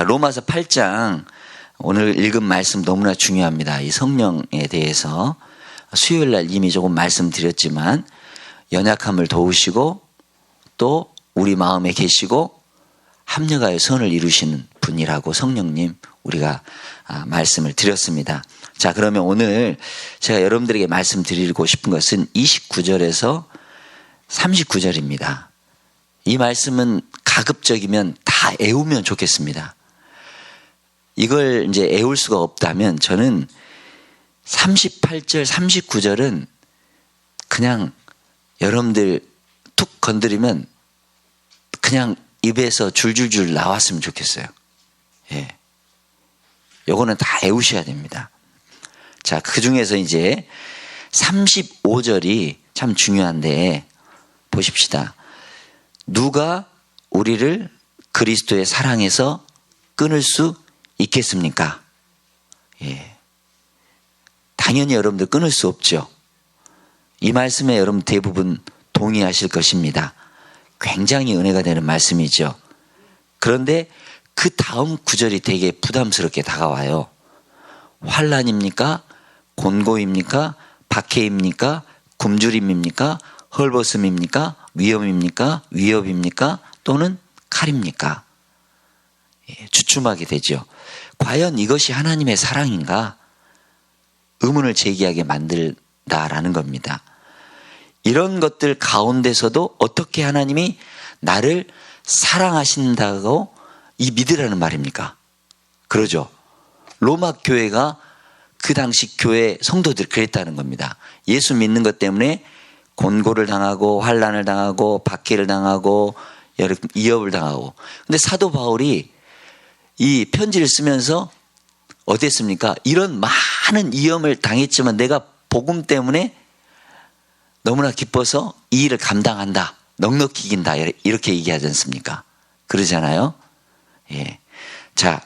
로마서 8장 오늘 읽은 말씀 너무나 중요합니다. 이 성령에 대해서 수요일 날 이미 조금 말씀드렸지만 연약함을 도우시고 또 우리 마음에 계시고 합력하여 선을 이루시는 분이라고 성령님 우리가 말씀을 드렸습니다. 자, 그러면 오늘 제가 여러분들에게 말씀드리고 싶은 것은 29절에서 39절입니다. 이 말씀은 가급적이면 다 애우면 좋겠습니다. 이걸 이제 애울 수가 없다면 저는 38절, 39절은 그냥 여러분들 툭 건드리면 그냥 입에서 줄줄줄 나왔으면 좋겠어요. 예. 요거는 다 애우셔야 됩니다. 자, 그 중에서 이제 35절이 참 중요한데 보십시다. 누가 우리를 그리스도의 사랑에서 끊을 수 있겠습니까? 예. 당연히 여러분들 끊을 수 없죠. 이 말씀에 여러분 대부분 동의하실 것입니다. 굉장히 은혜가 되는 말씀이죠. 그런데 그 다음 구절이 되게 부담스럽게 다가와요. 환난입니까? 곤고입니까? 박해입니까? 굶주림입니까? 헐벗음입니까? 위험입니까? 위협입니까? 또는 칼입니까? 예, 주춤하게 되죠. 과연 이것이 하나님의 사랑인가? 의문을 제기하게 만들다라는 겁니다. 이런 것들 가운데서도 어떻게 하나님이 나를 사랑하신다고 이 믿으라는 말입니까? 그러죠. 로마 교회가 그 당시 교회 성도들이 그랬다는 겁니다. 예수 믿는 것 때문에 곤고를 당하고 환난을 당하고 박해를 당하고 위협을 당하고. 근데 사도 바울이 이 편지를 쓰면서 어땠습니까? 이런 많은 위험을 당했지만 내가 복음 때문에 너무나 기뻐서 이 일을 감당한다. 넉넉히 이긴다. 이렇게 얘기하지 않습니까? 그러잖아요. 예. 자,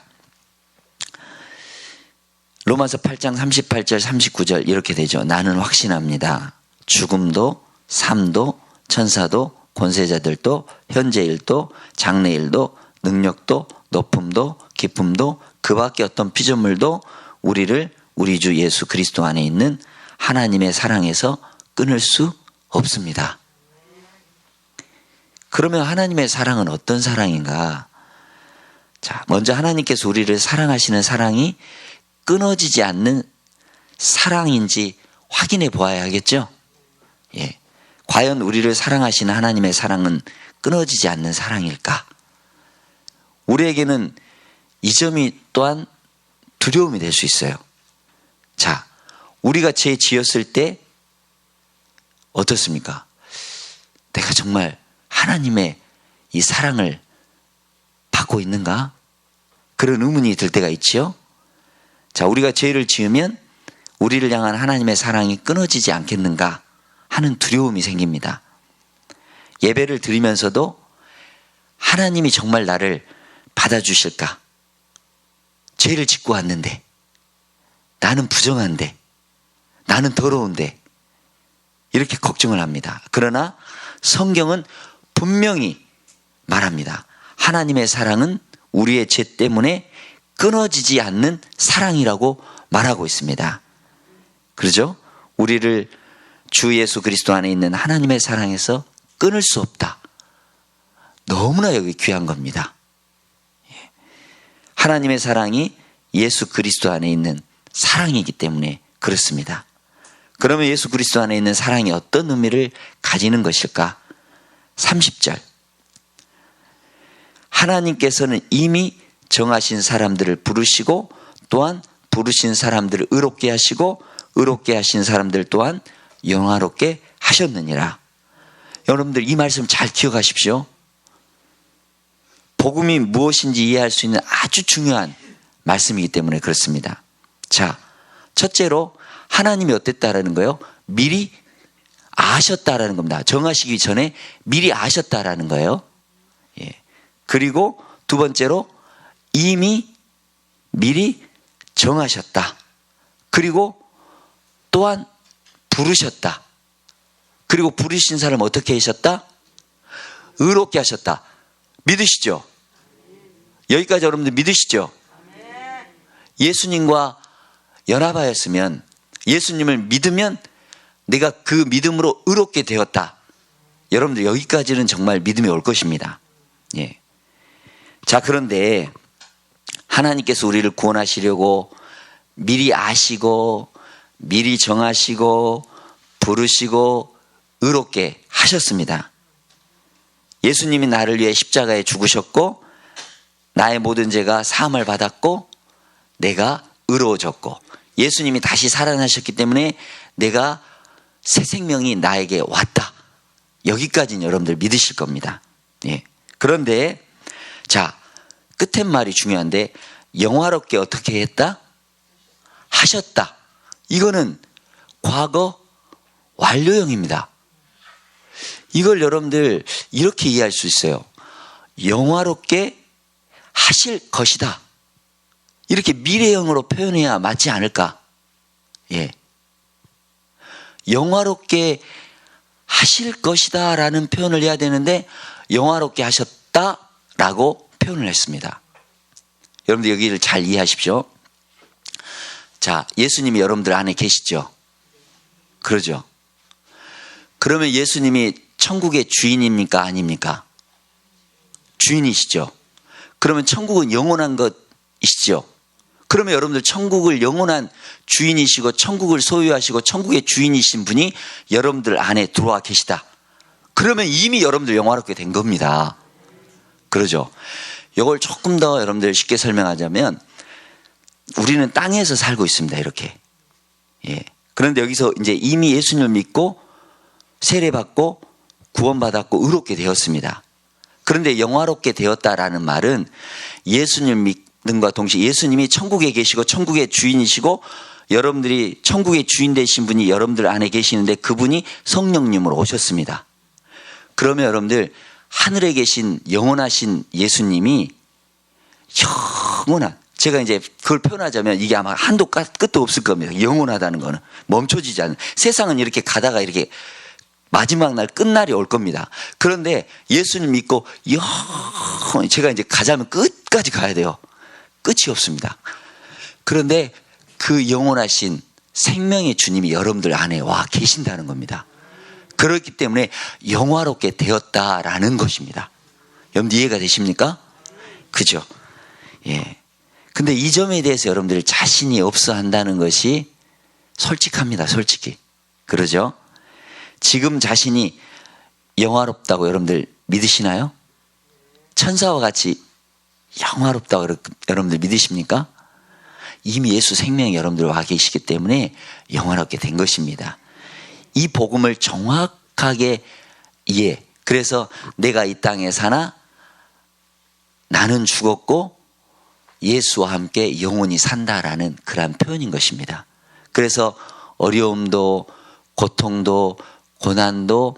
로마서 8장 38절 39절 이렇게 되죠. 나는 확신합니다. 죽음도 삶도 천사도 권세자들도 현재일도 장래일도 능력도 높음도 깊음도 그 밖에 어떤 피조물도 우리를 우리 주 예수 그리스도 안에 있는 하나님의 사랑에서 끊을 수 없습니다. 그러면 하나님의 사랑은 어떤 사랑인가? 자, 먼저 하나님께서 우리를 사랑하시는 사랑이 끊어지지 않는 사랑인지 확인해 보아야 하겠죠? 예. 과연 우리를 사랑하시는 하나님의 사랑은 끊어지지 않는 사랑일까? 우리에게는 이 점이 또한 두려움이 될 수 있어요. 자, 우리가 죄 지었을 때 어떻습니까? 내가 정말 하나님의 이 사랑을 받고 있는가? 그런 의문이 들 때가 있지요. 자, 우리가 죄를 지으면 우리를 향한 하나님의 사랑이 끊어지지 않겠는가 하는 두려움이 생깁니다. 예배를 드리면서도 하나님이 정말 나를 받아주실까? 죄를 짓고 왔는데, 나는 부정한데, 나는 더러운데, 이렇게 걱정을 합니다. 그러나 성경은 분명히 말합니다. 하나님의 사랑은 우리의 죄 때문에 끊어지지 않는 사랑이라고 말하고 있습니다. 그러죠? 우리를 주 예수 그리스도 안에 있는 하나님의 사랑에서 끊을 수 없다. 너무나 여기 귀한 겁니다. 하나님의 사랑이 예수 그리스도 안에 있는 사랑이기 때문에 그렇습니다. 그러면 예수 그리스도 안에 있는 사랑이 어떤 의미를 가지는 것일까? 30절. 하나님께서는 이미 정하신 사람들을 부르시고 또한 부르신 사람들을 의롭게 하시고 의롭게 하신 사람들 또한 영화롭게 하셨느니라. 여러분들 이 말씀 잘 기억하십시오. 복음이 무엇인지 이해할 수 있는 아주 중요한 말씀이기 때문에 그렇습니다. 자, 첫째로 하나님이 어땠다라는 거예요? 미리 아셨다라는 겁니다. 정하시기 전에 미리 아셨다라는 거예요. 예. 그리고 두 번째로 이미 미리 정하셨다. 그리고 또한 부르셨다. 그리고 부르신 사람 어떻게 하셨다? 의롭게 하셨다. 믿으시죠? 여기까지 여러분들 믿으시죠? 예수님과 연합하였으면, 예수님을 믿으면 내가 그 믿음으로 의롭게 되었다. 여러분들 여기까지는 정말 믿음이 올 것입니다. 예. 자, 그런데 하나님께서 우리를 구원하시려고 미리 아시고 미리 정하시고 부르시고 의롭게 하셨습니다. 예수님이 나를 위해 십자가에 죽으셨고 나의 모든 죄가 사함을 받았고 내가 의로워졌고 예수님이 다시 살아나셨기 때문에 내가 새 생명이 나에게 왔다. 여기까지는 여러분들 믿으실 겁니다. 예. 그런데 자, 끝에 말이 중요한데 영화롭게 어떻게 했다? 하셨다. 이거는 과거 완료형입니다. 이걸 여러분들 이렇게 이해할 수 있어요. 영화롭게 하실 것이다. 이렇게 미래형으로 표현해야 맞지 않을까? 예. 영화롭게 하실 것이다 라는 표현을 해야 되는데 영화롭게 하셨다 라고 표현을 했습니다. 여러분들 여기를 잘 이해하십시오. 자, 예수님이 여러분들 안에 계시죠? 그러죠? 그러면 예수님이 천국의 주인입니까? 아닙니까? 주인이시죠? 그러면 천국은 영원한 것이시죠? 그러면 여러분들 천국을 영원한 주인이시고 천국을 소유하시고 천국의 주인이신 분이 여러분들 안에 들어와 계시다. 그러면 이미 여러분들 영화롭게 된 겁니다. 그러죠? 이걸 조금 더 여러분들 쉽게 설명하자면 우리는 땅에서 살고 있습니다. 이렇게. 예. 그런데 여기서 이제 이미 예수님을 믿고 세례받고 구원받았고 의롭게 되었습니다. 그런데 영화롭게 되었다라는 말은 예수님을 믿는과 동시에 예수님이 천국에 계시고 천국의 주인이시고 여러분들이 천국의 주인 되신 분이 여러분들 안에 계시는데 그분이 성령님으로 오셨습니다. 그러면 여러분들 하늘에 계신 영원하신 예수님이 영원한, 제가 이제 그걸 표현하자면 이게 아마 한도 끝도 없을 겁니다. 영원하다는 거는 멈춰지지 않는, 세상은 이렇게 가다가 이렇게 마지막 날 끝날이 올 겁니다. 그런데 예수님 믿고 영원히, 제가 이제 가자면 끝까지 가야 돼요. 끝이 없습니다. 그런데 그 영원하신 생명의 주님이 여러분들 안에 와 계신다는 겁니다. 그렇기 때문에 영화롭게 되었다라는 것입니다. 여러분 이해가 되십니까? 그죠? 예. 근데 이 점에 대해서 여러분들 자신이 없어 한다는 것이 솔직합니다. 솔직히. 그러죠? 지금 자신이 영화롭다고 여러분들 믿으시나요? 천사와 같이 영화롭다고 여러분들 믿으십니까? 이미 예수 생명이 여러분들 와 계시기 때문에 영화롭게 된 것입니다. 이 복음을 정확하게 이해. 그래서 내가 이 땅에 사나 나는 죽었고 예수와 함께 영원히 산다라는 그러한 표현인 것입니다. 그래서 어려움도 고통도 고난도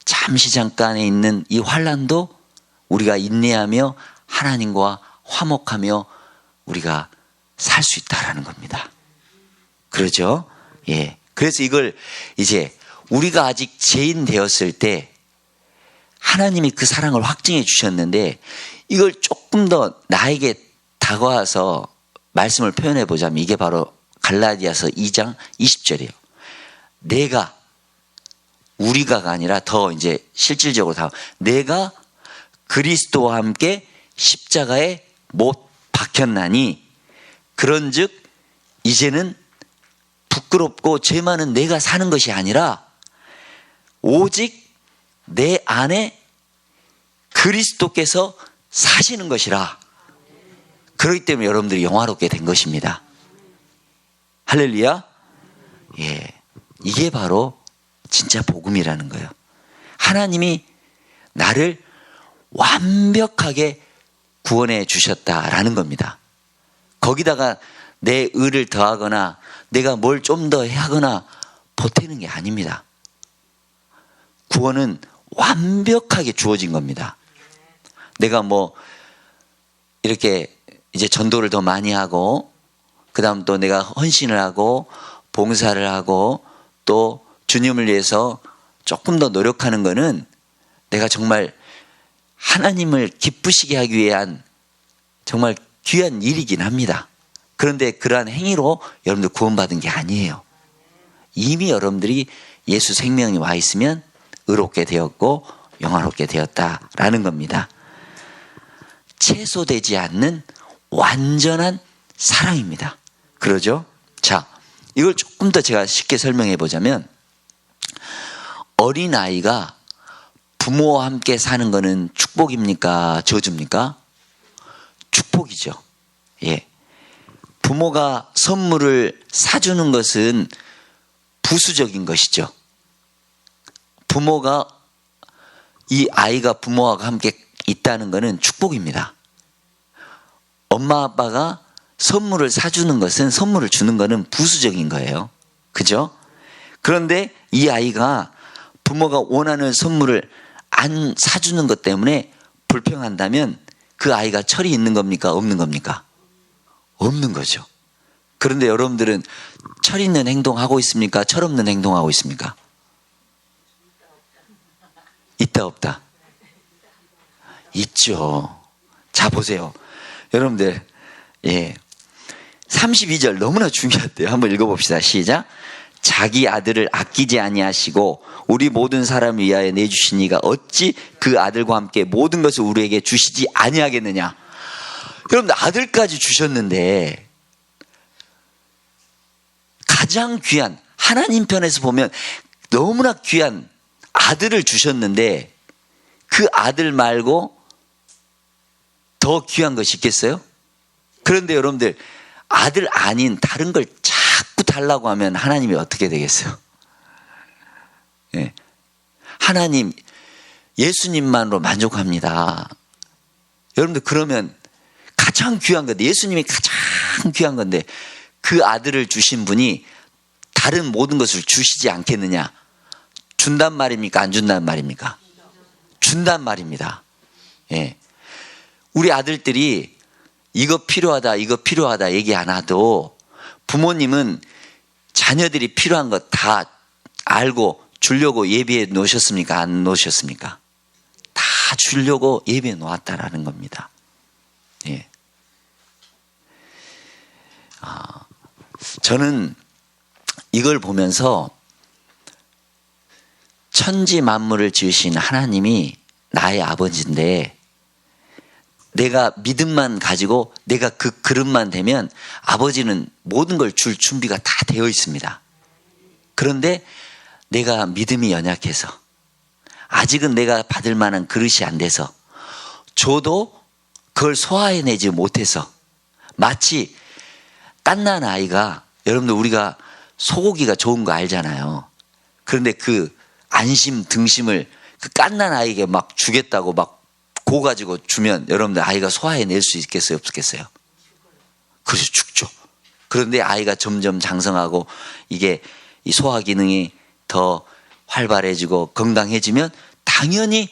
잠시 잠깐에 있는 이 환난도 우리가 인내하며 하나님과 화목하며 우리가 살 수 있다라는 겁니다. 그렇죠? 예. 그래서 이걸 이제 우리가 아직 죄인 되었을 때 하나님이 그 사랑을 확증해 주셨는데 이걸 조금 더 나에게 다가와서 말씀을 표현해 보자면 이게 바로 갈라디아서 2장 20절이에요. 내가, 우리가가 아니라 더 이제 실질적으로 내가 그리스도와 함께 십자가에 못 박혔나니 그런즉 이제는 부끄럽고 죄 많은 내가 사는 것이 아니라 오직 내 안에 그리스도께서 사시는 것이라. 그렇기 때문에 여러분들이 영화롭게 된 것입니다. 할렐루야. 예, 이게 바로 진짜 복음이라는 거예요. 하나님이 나를 완벽하게 구원해 주셨다라는 겁니다. 거기다가 내 의를 더하거나 내가 뭘 좀 더 하거나 보태는 게 아닙니다. 구원은 완벽하게 주어진 겁니다. 내가 뭐 이렇게 이제 전도를 더 많이 하고 그 다음 또 내가 헌신을 하고 봉사를 하고 또 주님을 위해서 조금 더 노력하는 거는 내가 정말 하나님을 기쁘시게 하기 위한 정말 귀한 일이긴 합니다. 그런데 그러한 행위로 여러분들 구원받은 게 아니에요. 이미 여러분들이 예수 생명이 와 있으면 의롭게 되었고 영화롭게 되었다라는 겁니다. 채소되지 않는 완전한 사랑입니다. 그러죠? 자, 이걸 조금 더 제가 쉽게 설명해 보자면, 어린아이가 부모와 함께 사는 거는 축복입니까? 저주입니까? 축복이죠. 예. 부모가 선물을 사주는 것은 부수적인 것이죠. 부모가, 이 아이가 부모와 함께 있다는 것은 축복입니다. 엄마 아빠가 선물을 사주는 것은, 선물을 주는 것은 부수적인 거예요. 그죠? 그런데 이 아이가 부모가 원하는 선물을 안 사주는 것 때문에 불평한다면 그 아이가 철이 있는 겁니까? 없는 겁니까? 없는 거죠. 그런데 여러분들은 철 있는 행동하고 있습니까? 철 없는 행동하고 있습니까? 있다 없다? 있죠. 자, 보세요. 여러분들, 예. 32절 너무나 중요한데요. 한번 읽어봅시다. 시작. 자기 아들을 아끼지 아니하시고 우리 모든 사람을 위하여 내주시니가 어찌 그 아들과 함께 모든 것을 우리에게 주시지 아니하겠느냐. 여러분들, 아들까지 주셨는데, 가장 귀한, 하나님 편에서 보면 너무나 귀한 아들을 주셨는데 그 아들 말고 더 귀한 것이 있겠어요? 그런데 여러분들, 아들 아닌 다른 걸 자꾸 달라고 하면 하나님이 어떻게 되겠어요? 예. 하나님, 예수님만으로 만족합니다. 여러분들, 그러면 가장 귀한 건데, 예수님이 가장 귀한 건데 그 아들을 주신 분이 다른 모든 것을 주시지 않겠느냐? 준단 말입니까? 안 준단 말입니까? 준단 말입니다. 예. 우리 아들들이 이거 필요하다, 이거 필요하다 얘기 안 하도 부모님은 자녀들이 필요한 것 다 알고 주려고 예비해 놓으셨습니까? 안 놓으셨습니까? 다 주려고 예비해 놓았다라는 겁니다. 예. 저는 이걸 보면서 천지 만물을 지으신 하나님이 나의 아버지인데, 내가 믿음만 가지고 내가 그 그릇만 되면 아버지는 모든 걸 줄 준비가 다 되어 있습니다. 그런데 내가 믿음이 연약해서 아직은 내가 받을 만한 그릇이 안 돼서 줘도 그걸 소화해내지 못해서, 마치 갓난 아이가, 여러분들 우리가 소고기가 좋은 거 알잖아요. 그런데 그 안심 등심을 그 갓난 아이에게 막 주겠다고 막 고 가지고 주면 여러분들 아이가 소화해낼 수 있겠어요? 없겠어요? 그래서 죽죠. 그런데 아이가 점점 장성하고 이게 이 소화 기능이 더 활발해지고 건강해지면 당연히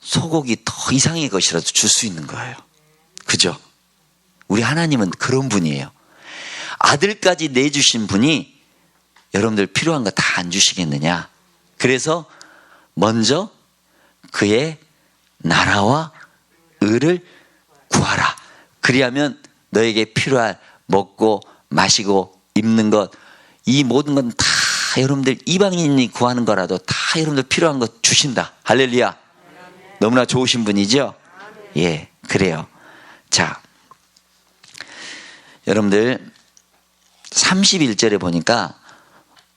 소고기 더 이상의 것이라도 줄 수 있는 거예요. 그죠? 우리 하나님은 그런 분이에요. 아들까지 내주신 분이 여러분들 필요한 거 다 안 주시겠느냐? 그래서 먼저 그의 나라와 의를 구하라. 그리하면 너에게 필요한 먹고 마시고 입는 것, 이 모든 건 다 여러분들 이방인이 구하는 거라도 다 여러분들 필요한 것 주신다. 할렐루야. 너무나 좋으신 분이죠? 예, 그래요. 자, 여러분들 31절에 보니까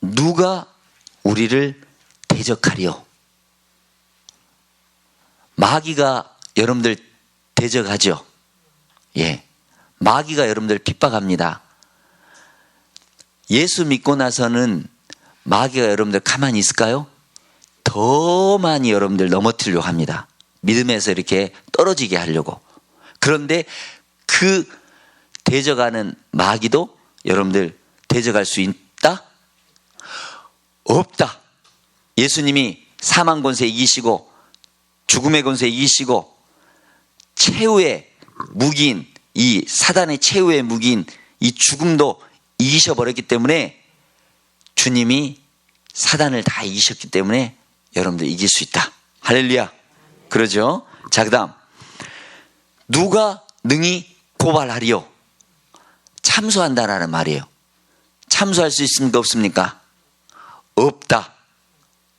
누가 우리를 대적하리요? 마귀가 여러분들 대적하죠. 예, 마귀가 여러분들 핍박합니다. 예수 믿고 나서는 마귀가 여러분들 가만히 있을까요? 더 많이 여러분들 넘어뜨리려고 합니다. 믿음에서 이렇게 떨어지게 하려고. 그런데 그 대적하는 마귀도 여러분들 대적할 수 있다? 없다. 예수님이 사망 권세 이기시고 죽음의 권세 이기시고 최후의 무기인, 이 사단의 최후의 무기인 이 죽음도 이기셔버렸기 때문에, 주님이 사단을 다 이기셨기 때문에 여러분들 이길 수 있다. 할렐루야. 그러죠? 자, 그 다음, 누가 능히 고발하리요. 참소한다라는 말이에요. 참소할 수 있습니까? 없습니까? 없다.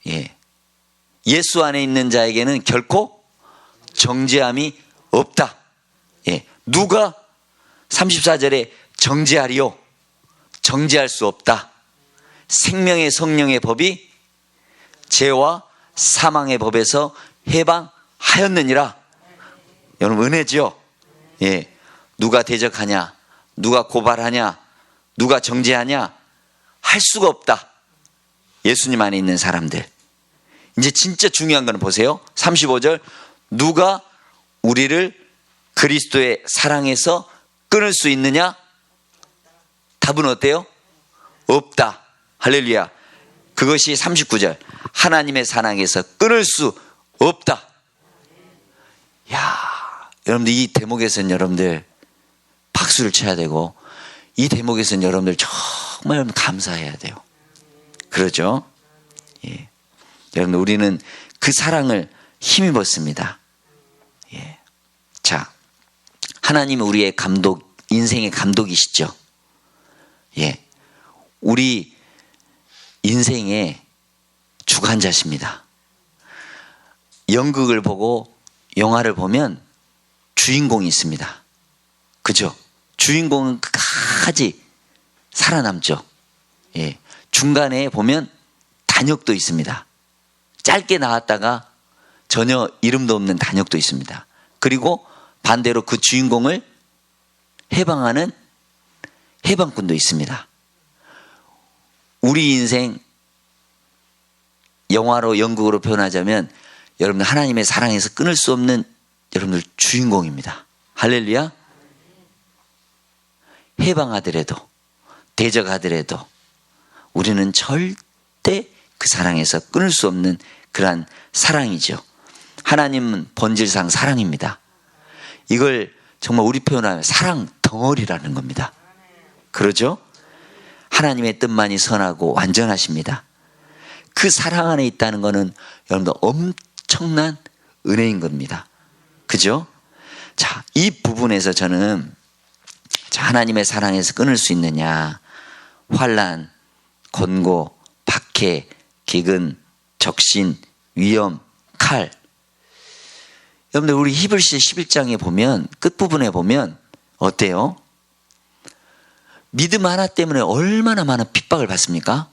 예. 예수 안에 있는 자에게는 결코 정죄함이 없다. 예. 누가 34절에 정죄하리요? 정죄할 수 없다. 생명의 성령의 법이 죄와 사망의 법에서 해방하였느니라. 여러분 은혜죠? 예. 누가 대적하냐? 누가 고발하냐? 누가 정죄하냐? 할 수가 없다. 예수님 안에 있는 사람들. 이제 진짜 중요한 거는 보세요. 35절. 누가 우리를 그리스도의 사랑에서 끊을 수 있느냐? 답은 어때요? 없다. 할렐루야. 그것이 39절. 하나님의 사랑에서 끊을 수 없다. 야, 여러분들 이 대목에서는 여러분들 박수를 쳐야 되고, 이 대목에서는 여러분들 정말 감사해야 돼요. 그러죠? 예. 여러분들 우리는 그 사랑을 힘입었습니다. 예. 자, 하나님은 우리의 감독, 인생의 감독이시죠. 예. 우리 인생의 주관자십니다. 연극을 보고 영화를 보면 주인공이 있습니다. 그죠? 주인공은 끝까지 살아남죠. 예. 중간에 보면 단역도 있습니다. 짧게 나왔다가 전혀 이름도 없는 단역도 있습니다. 그리고 반대로 그 주인공을 해방하는 해방꾼도 있습니다. 우리 인생 영화로 연극으로 표현하자면 여러분들 하나님의 사랑에서 끊을 수 없는 여러분들 주인공입니다. 할렐루야. 해방하더라도 대적하더라도 우리는 절대 그 사랑에서 끊을 수 없는 그러한 사랑이죠. 하나님은 본질상 사랑입니다. 이걸 정말 우리 표현하면 사랑 덩어리라는 겁니다. 그러죠? 하나님의 뜻만이 선하고 완전하십니다. 그 사랑 안에 있다는 것은 여러분들 엄청난 은혜인 겁니다. 그죠? 자, 이 부분에서 저는 하나님의 사랑에서 끊을 수 있느냐? 환난, 권고, 박해, 기근, 적신, 위험, 칼. 여러분들 우리 히브리서 11장에 보면 끝부분에 보면 어때요? 믿음 하나 때문에 얼마나 많은 핍박을 받습니까?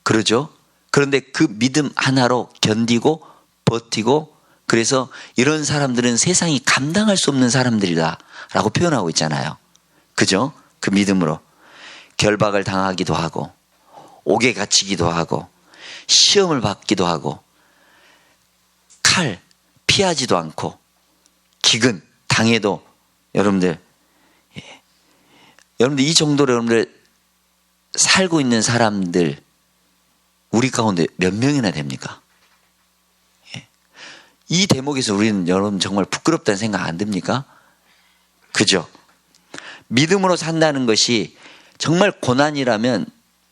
그러죠? 그런데 그 믿음 하나로 견디고 버티고 그래서 이런 사람들은 세상이 감당할 수 없는 사람들이다 라고 표현하고 있잖아요. 그죠? 그 믿음으로 결박을 당하기도 하고 옥에 갇히기도 하고 시험을 받기도 하고 칼 피하지도 않고 기근 당해도 여러분들 여러분들 이 정도로 여러분들 살고 있는 사람들 우리 가운데 몇 명이나 됩니까? 이 대목에서 우리는 여러분 정말 부끄럽다는 생각 안 듭니까? 그죠? 믿음으로 산다는 것이 정말 고난이라면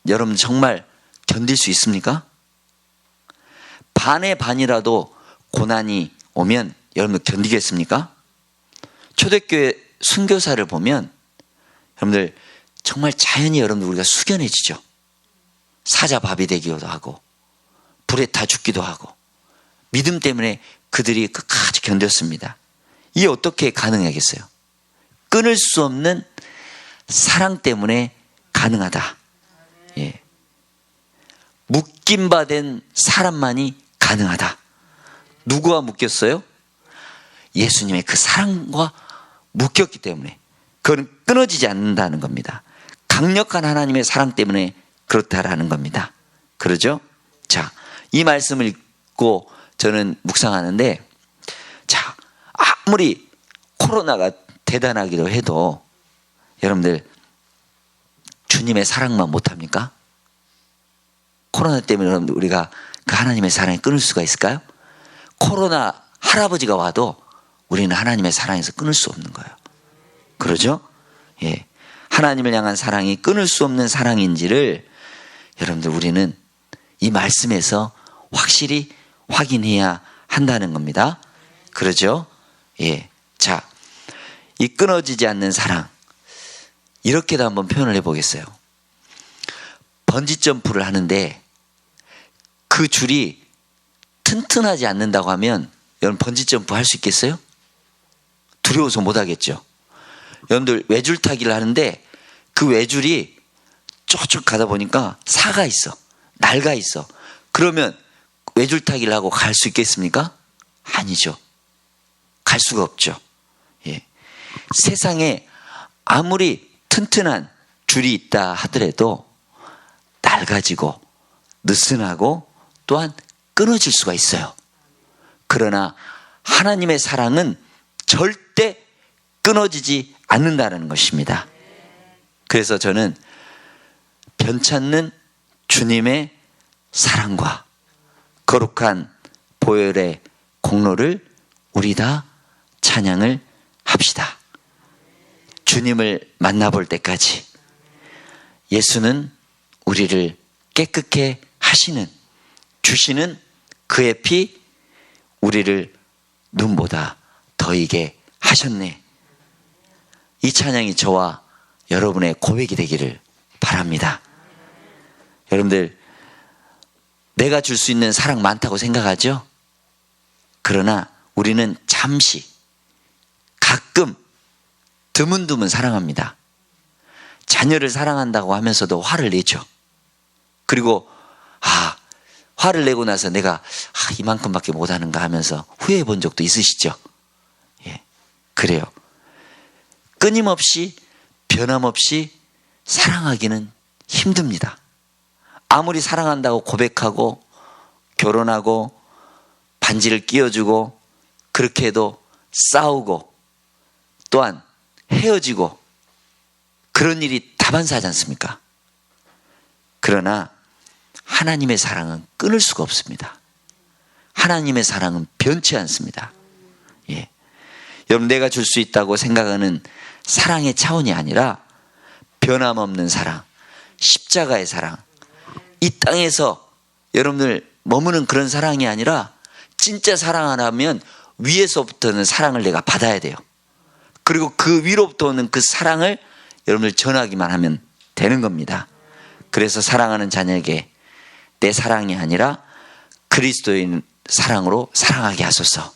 여러분 정말 견딜 수 있습니까? 반의 반이라도 고난이 오면 여러분들 견디겠습니까? 초대교회 순교사를 보면 여러분들 정말 자연히 여러분들 우리가 숙연해지죠. 사자밥이 되기도 하고 불에 타 죽기도 하고 믿음 때문에 그들이 끝까지 견뎠습니다. 이게 어떻게 가능하겠어요? 끊을 수 없는 사랑 때문에 가능하다. 예. 묶임받은 사람만이 가능하다. 누구와 묶였어요? 예수님의 그 사랑과 묶였기 때문에 그건 끊어지지 않는다는 겁니다. 강력한 하나님의 사랑 때문에 그렇다라는 겁니다. 그러죠? 자, 이 말씀을 읽고 저는 묵상하는데 자, 아무리 코로나가 대단하기도 해도 여러분들 주님의 사랑만 못합니까? 코로나 때문에 여러분들 우리가 그 하나님의 사랑을 끊을 수가 있을까요? 코로나 할아버지가 와도 우리는 하나님의 사랑에서 끊을 수 없는 거예요. 그러죠? 예. 하나님을 향한 사랑이 끊을 수 없는 사랑인지를 여러분들 우리는 이 말씀에서 확실히 확인해야 한다는 겁니다. 그러죠? 예. 자, 이 끊어지지 않는 사랑, 이렇게도 한번 표현을 해보겠어요. 번지점프를 하는데 그 줄이 튼튼하지 않는다고 하면 여러분 번지점프 할 수 있겠어요? 두려워서 못하겠죠. 여러분들 외줄타기를 하는데 그 외줄이 쭉쭉 가다 보니까 사가 있어, 낡아 있어. 그러면 외줄타기를 하고 갈 수 있겠습니까? 아니죠. 갈 수가 없죠. 예. 세상에 아무리 튼튼한 줄이 있다 하더라도 낡아지고 느슨하고 또한 끊어질 수가 있어요. 그러나 하나님의 사랑은 절대 끊어지지 않는다는 것입니다. 그래서 저는 변찮는 주님의 사랑과 거룩한 보혈의 공로를 우리 다 찬양을 합시다. 주님을 만나볼 때까지 예수는 우리를 깨끗게 하시는, 주시는 그의 피, 우리를 눈보다 더이게 하셨네. 이 찬양이 저와 여러분의 고백이 되기를 바랍니다. 여러분들, 내가 줄 수 있는 사랑 많다고 생각하죠? 그러나 우리는 잠시, 가끔, 드문드문 사랑합니다. 자녀를 사랑한다고 하면서도 화를 내죠. 그리고 화를 내고 나서 내가 이만큼밖에 못하는가 하면서 후회해 본 적도 있으시죠? 예, 그래요. 끊임없이 변함없이 사랑하기는 힘듭니다. 아무리 사랑한다고 고백하고 결혼하고 반지를 끼워주고 그렇게 해도 싸우고 또한 헤어지고 그런 일이 다반사하지 않습니까? 그러나 하나님의 사랑은 끊을 수가 없습니다. 하나님의 사랑은 변치 않습니다. 예. 여러분, 내가 줄 수 있다고 생각하는 사랑의 차원이 아니라 변함없는 사랑, 십자가의 사랑, 이 땅에서 여러분들 머무는 그런 사랑이 아니라 진짜 사랑하려면 위에서부터는 사랑을 내가 받아야 돼요. 그리고 그 위로부터 오는 그 사랑을 여러분들 전하기만 하면 되는 겁니다. 그래서 사랑하는 자녀에게 내 사랑이 아니라 그리스도의 사랑으로 사랑하게 하소서.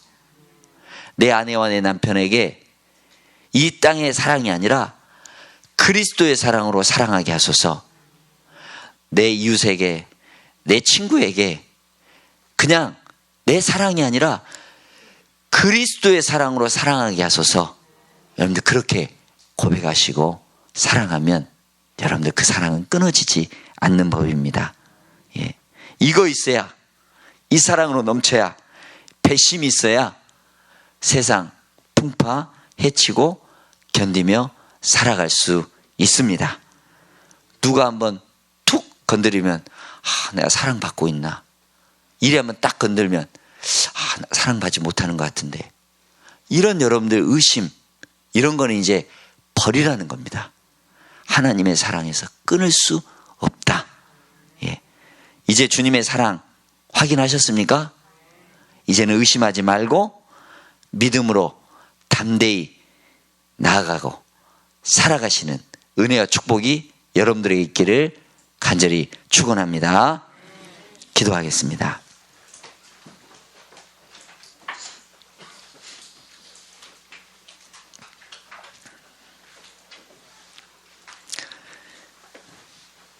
내 아내와 내 남편에게 이 땅의 사랑이 아니라 그리스도의 사랑으로 사랑하게 하소서. 내 이웃에게, 내 친구에게 그냥 내 사랑이 아니라 그리스도의 사랑으로 사랑하게 하소서. 여러분들 그렇게 고백하시고 사랑하면 여러분들 그 사랑은 끊어지지 않는 법입니다. 예. 이거 있어야, 이 사랑으로 넘쳐야, 배심이 있어야 세상 풍파 해치고 견디며 살아갈 수 있습니다. 누가 한번 툭 건드리면 내가 사랑받고 있나, 이래 한번 딱 건들면 나 사랑받지 못하는 것 같은데, 이런 여러분들 의심, 이런 거는 이제 버리라는 겁니다. 하나님의 사랑에서 끊을 수 없다. 예. 이제 주님의 사랑 확인하셨습니까? 이제는 의심하지 말고 믿음으로 담대히 나아가고 살아가시는 은혜와 축복이 여러분들에게 있기를 간절히 축원합니다. 기도하겠습니다.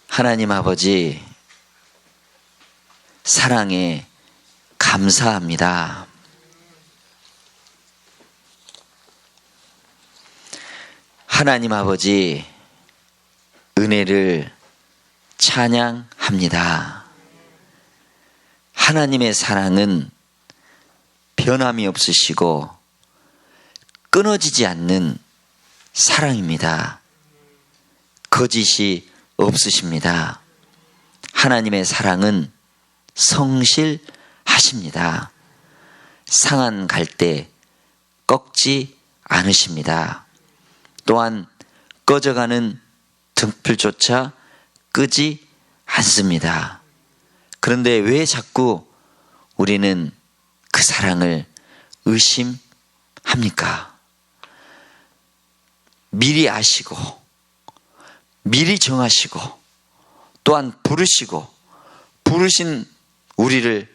하나님 아버지, 사랑에 감사합니다. 하나님 아버지, 은혜를 찬양합니다. 하나님의 사랑은 변함이 없으시고 끊어지지 않는 사랑입니다. 거짓이 없으십니다. 하나님의 사랑은 성실하십니다. 상한 갈대 꺾지 않으십니다. 또한 꺼져가는 등불조차 끄지 않습니다. 그런데 왜 자꾸 우리는 그 사랑을 의심합니까? 미리 아시고 미리 정하시고 또한 부르시고 부르신 우리를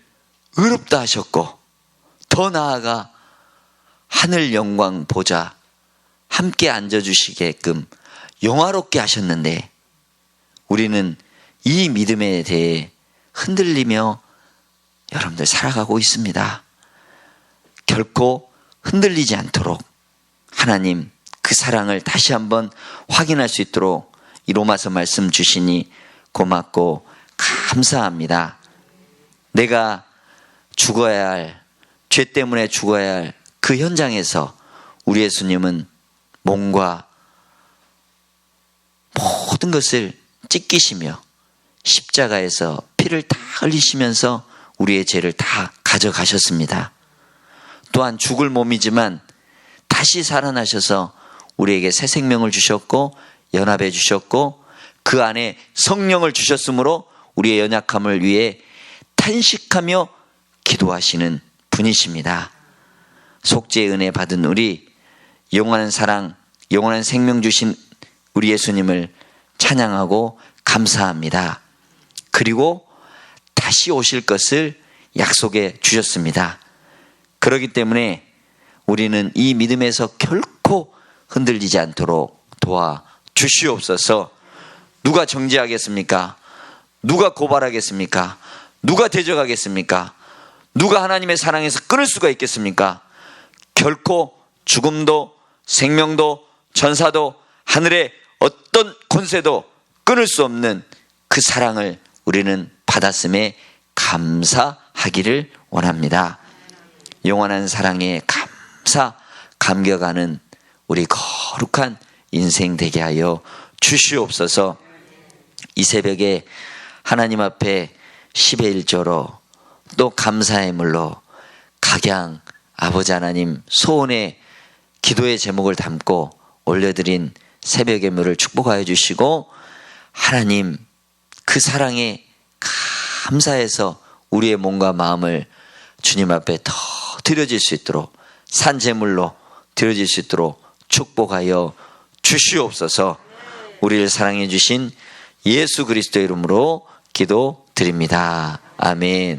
의롭다 하셨고 더 나아가 하늘 영광 보좌 함께 앉아주시게끔 영화롭게 하셨는데 우리는 이 믿음에 대해 흔들리며 여러분들 살아가고 있습니다. 결코 흔들리지 않도록 하나님 그 사랑을 다시 한번 확인할 수 있도록 이 로마서 말씀 주시니 고맙고 감사합니다. 내가 죽어야 할, 죄 때문에 죽어야 할 그 현장에서 우리 예수님은 몸과 모든 것을 찢기시며 십자가에서 피를 다 흘리시면서 우리의 죄를 다 가져가셨습니다. 또한 죽을 몸이지만 다시 살아나셔서 우리에게 새 생명을 주셨고 연합해 주셨고 그 안에 성령을 주셨으므로 우리의 연약함을 위해 탄식하며 기도하시는 분이십니다. 속죄의 은혜 받은 우리 영원한 사랑, 영원한 생명 주신 우리 예수님을 찬양하고 감사합니다. 그리고 다시 오실 것을 약속해 주셨습니다. 그렇기 때문에 우리는 이 믿음에서 결코 흔들리지 않도록 도와주시옵소서. 누가 정죄하겠습니까? 누가 고발하겠습니까? 누가 대적하겠습니까? 누가 하나님의 사랑에서 끊을 수가 있겠습니까? 결코 죽음도 생명도 전사도 하늘의 어떤 권세도 끊을 수 없는 그 사랑을 우리는 받았음에 감사하기를 원합니다. 영원한 사랑에 감격하는 우리 거룩한 인생 되게 하여 주시옵소서. 이 새벽에 하나님 앞에 10의 1조로 또 감사의 물로 각양 아버지 하나님 소원의 기도의 제목을 담고 올려드린 새벽의 물을 축복하여 주시고 하나님 그 사랑에 감사해서 우리의 몸과 마음을 주님 앞에 더 드려질 수 있도록 산 제물로 드려질 수 있도록 축복하여 주시옵소서. 우리를 사랑해 주신 예수 그리스도의 이름으로 기도드립니다. 아멘.